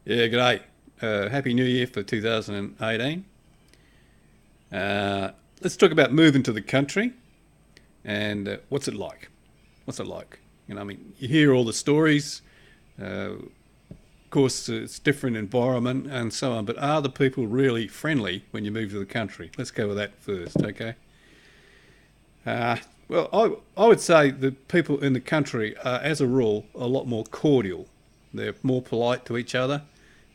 Yeah, g'day. Happy New Year for 2018. Let's talk about moving to the country and what's it like? What's it like? You hear all the stories. Of course, it's different environment and so on, but are the people really friendly when you move to the country? Let's cover that first, okay? Uh, well, I would say the people in the country are, as a rule, a lot more cordial. They're more polite to each other,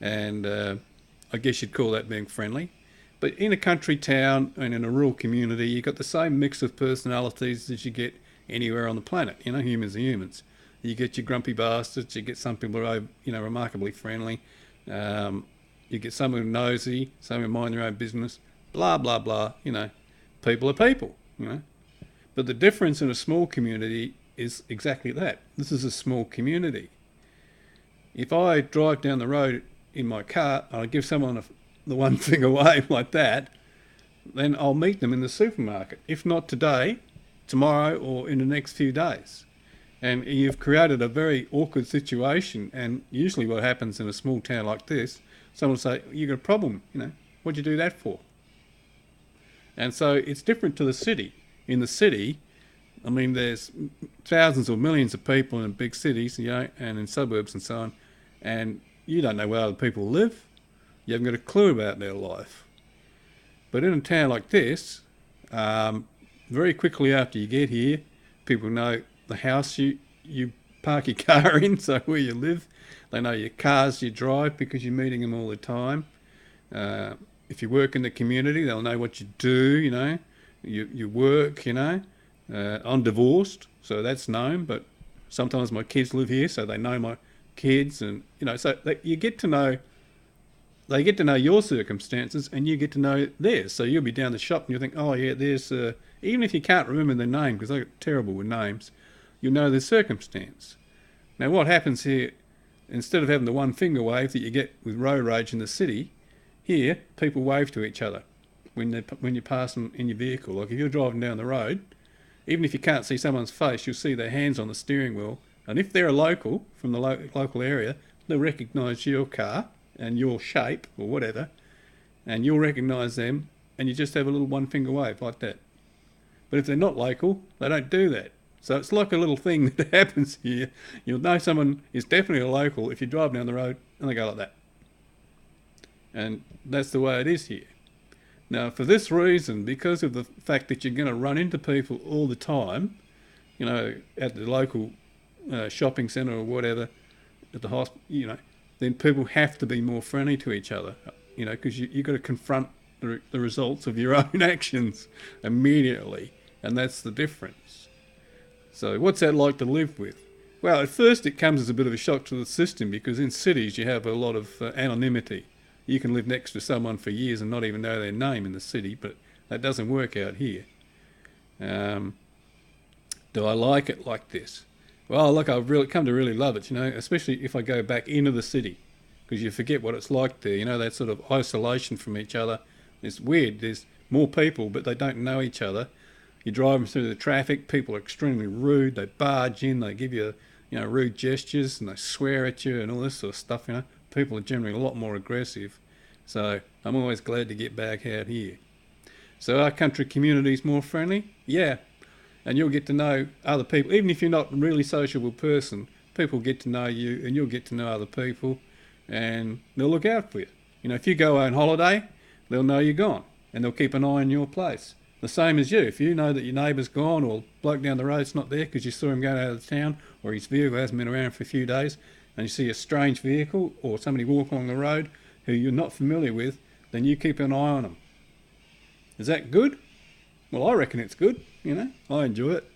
and I guess you'd call that being friendly. But in a country town and in a rural community, you've got the same mix of personalities as you get anywhere on the planet. Humans are humans. You get your grumpy bastards. You get some people who are, remarkably friendly. You get some who are nosy, some who mind their own business. Blah blah blah. People are people. But the difference in a small community is exactly that. This is a small community. If I drive down the road in my car and I give someone the one thing away like that, then I'll meet them in the supermarket. If not today, tomorrow, or in the next few days. And you've created a very awkward situation. And usually what happens in a small town like this, someone will say, you got a problem, what'd you do that for? And so it's different to the city. In the city, there's thousands or millions of people in big cities, and in suburbs and so on, and you don't know where other people live. You haven't got a clue about their life. But in a town like this, very quickly after you get here, people know the house you park your car in, so where you live. They know your cars you drive because you're meeting them all the time. If you work in the community, they'll know what you do, you work, I'm divorced, so that's known, but sometimes my kids live here, so they know my kids, and, so you get to know, they get to know your circumstances and you get to know theirs. So you'll be down the shop and you'll think, oh yeah, there's, even if you can't remember their name, because I'm terrible with names, you'll know their circumstance. Now what happens here, instead of having the one finger wave that you get with road rage in the city, here people wave to each other when you pass them in your vehicle. Like if you're driving down the road, even if you can't see someone's face, you'll see their hands on the steering wheel. And if they're a local from the local area, they'll recognise your car and your shape or whatever, and you'll recognise them, and you just have a little one finger wave like that. But if they're not local, they don't do that. So it's like a little thing that happens here. You'll know someone is definitely a local if you drive down the road and they go like that. And that's the way it is here. Now, for this reason, because of the fact that you're going to run into people all the time, at the local shopping centre or whatever, at the hospital, then people have to be more friendly to each other, because you've got to confront the results of your own actions immediately, and that's the difference. So what's that like to live with? Well, at first it comes as a bit of a shock to the system, because in cities you have a lot of anonymity. You can live next to someone for years and not even know their name in the city, but that doesn't work out here. Do I like it like this? Well, look, I've really come to really love it, especially if I go back into the city, because you forget what it's like there, that sort of isolation from each other. It's weird. There's more people, but they don't know each other. You're driving through the traffic, people are extremely rude. They barge in, they give you, rude gestures, and they swear at you and all this sort of stuff, People are generally a lot more aggressive. So I'm always glad to get back out here. So our country community is more friendly? Yeah. And you'll get to know other people. Even if you're not a really sociable person, people get to know you and you'll get to know other people and they'll look out for you. If you go on holiday, they'll know you're gone and they'll keep an eye on your place. The same as you. If you know that your neighbour's gone or bloke down the road's not there because you saw him going out of the town or his vehicle hasn't been around for a few days, and you see a strange vehicle or somebody walk along the road who you're not familiar with, then you keep an eye on them. Is that good? Well, I reckon it's good, I enjoy it.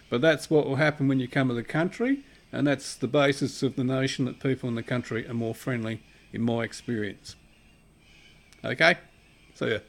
But that's what will happen when you come to the country, and that's the basis of the notion that people in the country are more friendly, in my experience. Okay? See ya.